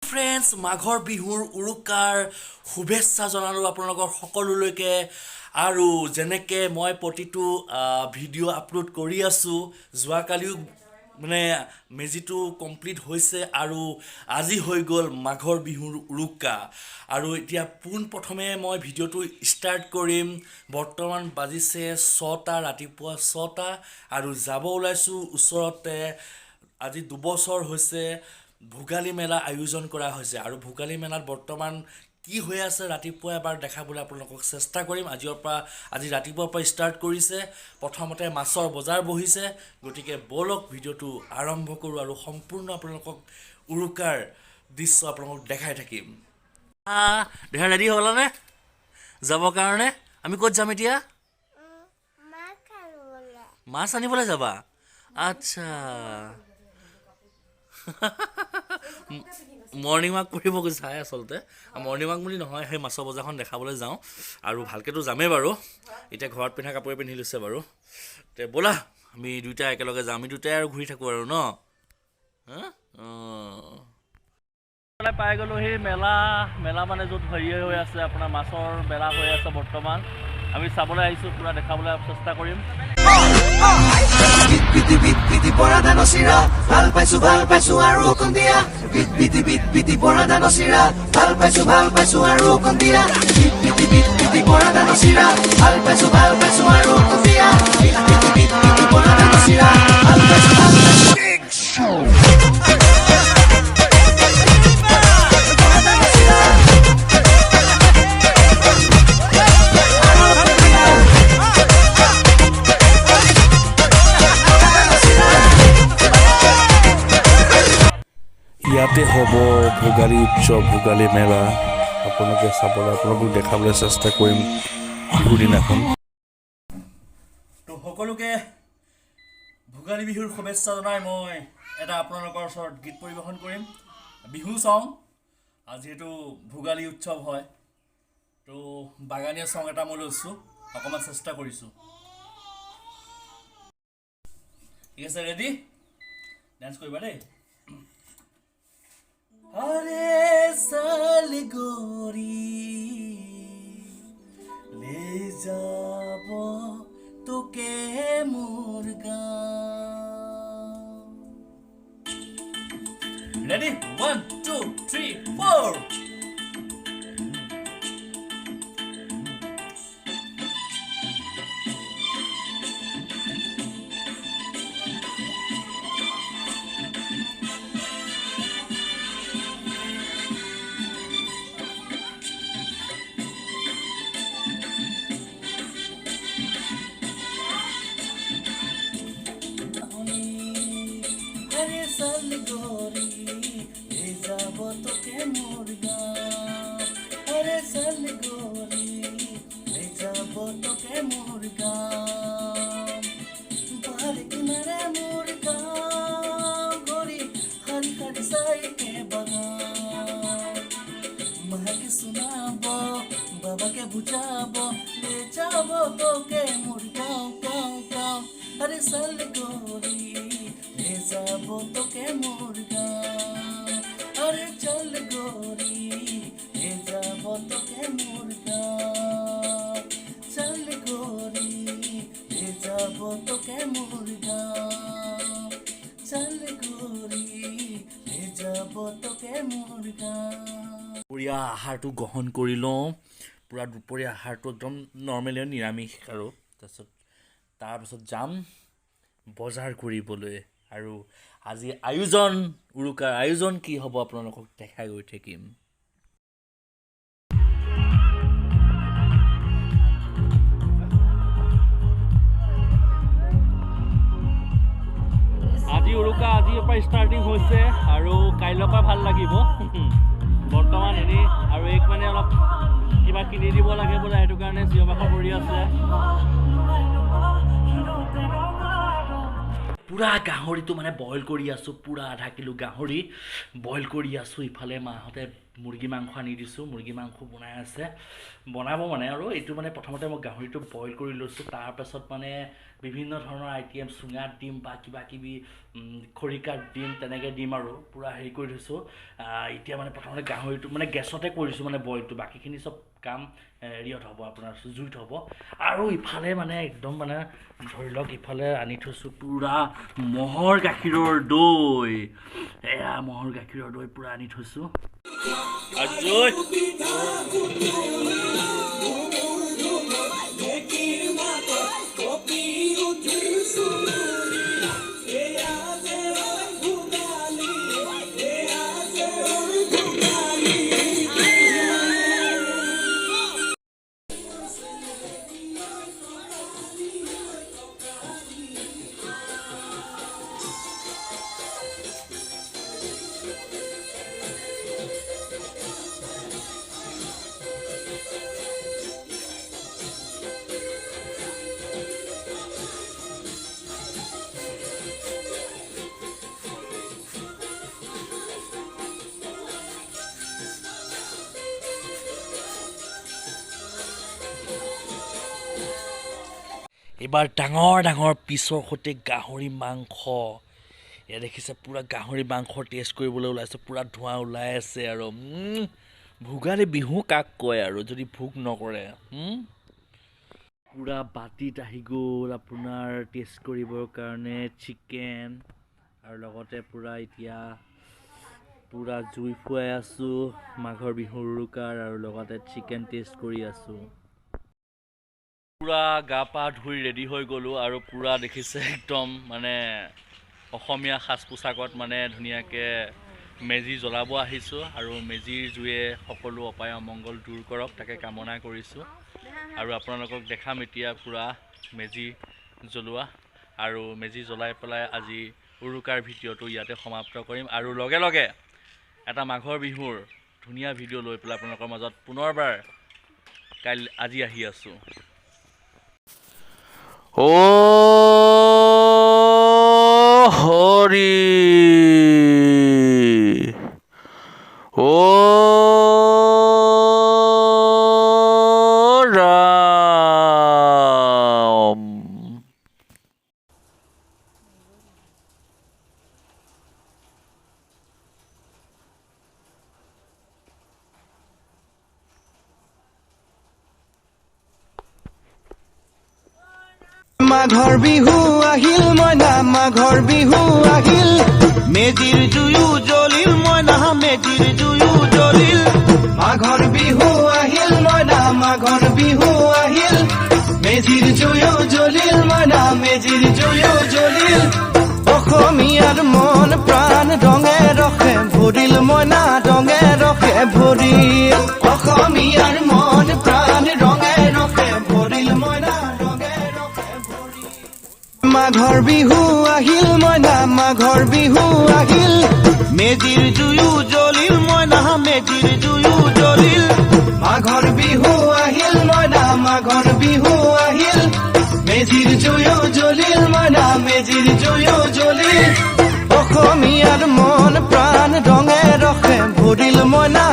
Friends মাঘৰ বিহুৰ উৰুকাৰ শুভেচ্ছা জনালোঁ আপোনালোকৰ সকলোলৈকে আৰু যেনেকৈ মই প্ৰতিটো ভিডিঅ' আপলোড কৰি আছোঁ যোৱাকালিও মানে মেজিটো কমপ্লিট হৈছে আৰু আজি হৈ গ'ল মাঘৰ বিহুৰ উৰুকা আৰু এতিয়া পোনপ্ৰথমে মই ভিডিঅ'টো ষ্টাৰ্ট কৰিম। বৰ্তমান বাজিছে 6টা ৰাতিপুৱা 6টা আৰু যাব ওলাইছোঁ ওচৰতে। আজি 2 বছৰ হৈছে ভোগালী মেলা আয়োজন কৰা হৈছে আৰু ভোগালী মেলাত বৰ্তমান কি হৈ আছে ৰাতিপুৱা এবাৰ দেখাবলৈ আপোনালোকক চেষ্টা কৰিম। আজি ৰাতিপুৱাৰ পৰা ষ্টাৰ্ট কৰিছে। প্ৰথমতে মাছৰ বজাৰ বহিছে, গতিকে বলক ভিডিঅ'টো আৰম্ভ কৰোঁ আৰু সম্পূৰ্ণ আপোনালোকক উৰুকাৰ দৃশ্য আপোনালোকক দেখাই থাকিম। দেহা ৰেডি হ'লানে যাবৰ কাৰণে? আমি ক'ত যাম এতিয়া? মাছ আনিবলৈ যাবা? আচ্ছা, মৰ্ণিং ৱাক কৰিব চাই আচলতে মৰ্ণিং ৱাক বুলি নহয়, সেই মাছৰ বজাৰখন দেখাবলৈ যাওঁ আৰু ভালকৈতো যামেই বাৰু। এতিয়া ঘৰত পিন্ধা কাপোৰে পিন্ধি লৈছে বাৰু। তে ব'লা আমি দুয়োটাই একেলগে যাওঁ, আমি দুয়োটাই আৰু ঘূৰি থাকোঁ আৰু ন। পাই গ'লোঁ সেই মেলা মানে য'ত হেৰি হৈ আছে আপোনাৰ মাছৰ মেলা হৈ আছে বৰ্তমান। আমি চাবলৈ আহিছোঁ, পূৰা দেখাবলৈ চেষ্টা কৰিম। ভাল পাইছো আৰু অকণ দিয়া বিতি পৰা দান চিৰা ভাল পাইছো আৰু অকণ দিয়া বিতি পৰা দান চিৰা ভাল পাইছো আৰু অকণ দিয়া বিতি পৰা দান চিৰা ভাল পাইছো ইয়াতে হ'ব ভোগালী উৎসৱ, ভোগালী মেলা। আপোনালোকে চাবলৈ, আপোনালোকক দেখাবলৈ চেষ্টা কৰিম বিহুৰ দিনাখন। তো সকলোকে ভোগালী বিহুৰ শুভেচ্ছা জনাই মই এটা আপোনালোকৰ ওচৰত গীত পৰিৱেশন কৰিম, বিহু চং। যিহেতু ভোগালী উৎসৱ হয়, তো বাগানীয়া চং এটা মই লৈছোঁ, অকণমান চেষ্টা কৰিছোঁ। ঠিক আছে, ৰেডি? ডান্স কৰিবা দেই। अरे साल गोरी ले যাব তোকে মোর গাঁও। রেডি? 1 2 3 4। अरे साल गोरी ले যাব তোকে মোর গাঁও। अरे साल गोरी ले যাব তোকে মোর গাঁও। পাহাড় কিনারে মোর গাঁও গোরি হারি হারি সাইকে বাগান। মাকে শোনাবো, বাবাকে বুঝাবো, ले যাব তোকে মোর গাঁও গাঁও গাঁও। अरे साल गोरी ले যাব তোকে মোর গাঁও। अरे चल गोरी ले যাব তোকে মোর গাঁও। चल गोरी ले যাব তোকে মোর গাঁও। चल गोरी ले যাব তোকে মোর গাঁও। দুপৰীয়া আহাৰটো গ্ৰহণ কৰি লওঁ। পূৰা দুপৰীয়া আহাৰটো একদম নৰ্মেলি নিৰামিষ আৰু তাৰপাছত যাম বজাৰ কৰিবলৈ। আৰু আজি উৰুকাৰ আয়োজন কি হ'ব আপোনালোকক দেখাই গৈ থাকিম। আজি উৰুকা আজিৰ পৰা ষ্টাৰ্টিং হৈছে আৰু কাইলৈৰ পৰা ভাল লাগিব। বৰ্তমান এনেই আৰু মানে অলপ কিবা কিনি দিব লাগে বোলে, সেইটো কাৰণে চিঞৰ বাখৰ কৰি আছে। পূৰা গাহৰিটো মানে বইল কৰি আছোঁ, পূৰা আধা কিলো গাহৰি বইল কৰি আছোঁ। ইফালে মাহঁতে মুৰ্গী মাংস আনি দিছোঁ, মুৰ্গী মাংস বনাই আছে, বনাব মানে। আৰু এইটো মানে প্ৰথমতে মই গাহৰিটো বইল কৰি লৈছোঁ, তাৰপাছত মানে বিভিন্ন ধৰণৰ আইটেম চুঙাত দিম বা কিবা কিবি খৰিকাত দিম তেনেকৈ দিম আৰু পূৰা হেৰি কৰি থৈছোঁ এতিয়া মানে প্ৰথমতে গাহৰিটো মানে গেছতে কৰিছোঁ মানে বইলটো বাকীখিনি চব কাম হেৰিয়ত হ'ব আপোনাৰ জুইত হ'ব আৰু ইফালে মানে একদম মানে ধৰি লওক ইফালে আনি থৈছোঁ পূৰা ম'হৰ গাখীৰৰ দৈ এয়া ম'হৰ গাখীৰৰ দৈ পূৰা আনি থৈছোঁ এইবাৰ ডাঙৰ ডাঙৰ পিছৰ সৈতে গাহৰি মাংস এয়া দেখিছে পূৰা গাহৰি মাংস টেষ্ট কৰিবলৈ ওলাইছে পূৰা ধোঁৱা ওলাই আছে আৰু ভোগালী বিহু কাক কয় আৰু যদি ভোগ নকৰে পূৰা বাতিত আহি গ'ল আপোনাৰ টেষ্ট কৰিবৰ কাৰণে চিকেন আৰু লগতে পূৰা এতিয়া পূৰা জুই ফুৱাই আছোঁ মাঘৰ বিহুৰ উৰুকাৰ আৰু লগতে চিকেন টেষ্ট কৰি আছোঁ পূৰা গা পা ধুই ৰেডি হৈ গ'লোঁ আৰু পূৰা দেখিছে একদম মানে অসমীয়া সাজ পোছাকত মানে ধুনীয়াকৈ মেজি জ্বলাব আহিছোঁ আৰু মেজিৰ জুয়ে সকলো অপায় অমংগল দূৰ কৰক তাকে কামনা কৰিছোঁ আৰু আপোনালোকক দেখাম এতিয়া পূৰা মেজি জ্বলোৱা আৰু মেজি জ্বলাই পেলাই আজি উৰুকাৰ ভিডিঅ'টো ইয়াতে সমাপ্ত কৰিম আৰু লগে লগে এটা মাঘৰ বিহুৰ ধুনীয়া ভিডিঅ' লৈ পেলাই আপোনালোকৰ মাজত পুনৰবাৰ আজি আহি আছোঁ ও হৰি ও ৰাম মাঘৰ বিহু আহিল মইনা মাঘৰ বিহু আহিল মেজিৰ জুয়ো জ্বলিল মইনা মেজিৰ জুয়ো জ্বলিল মাঘৰ বিহু আহিল মইনা মাঘৰ বিহু আহিল মেজিৰ জুয়ো জ্বলিল মইনা মেজিৰ জুয়ো জ্বলিল অসমীয়াৰ মন প্ৰাণ ৰঙে ৰখে ভৰিল মইনা ৰঙে ৰখে ভৰিল অসমীয়াৰ মন প্ৰাণ ৰঙে ৰখে ভৰিল মইনা মাঘৰ বিহু আহিল মইনা মাঘৰ বিহু আহিল মেজিৰ জুয়ো জ্বলিল মইনা মেজিৰ জুয়ো জ্বলিল মাঘৰ বিহু আহিল মইনা মাঘৰ বিহু আহিল মেজিৰ জুয়ো জ্বলিল মইনা মেজিৰ জুয়ো জ্বলিল অসমীয়াৰ মন প্ৰাণ ৰঙে ৰখে ভৰিল মইনা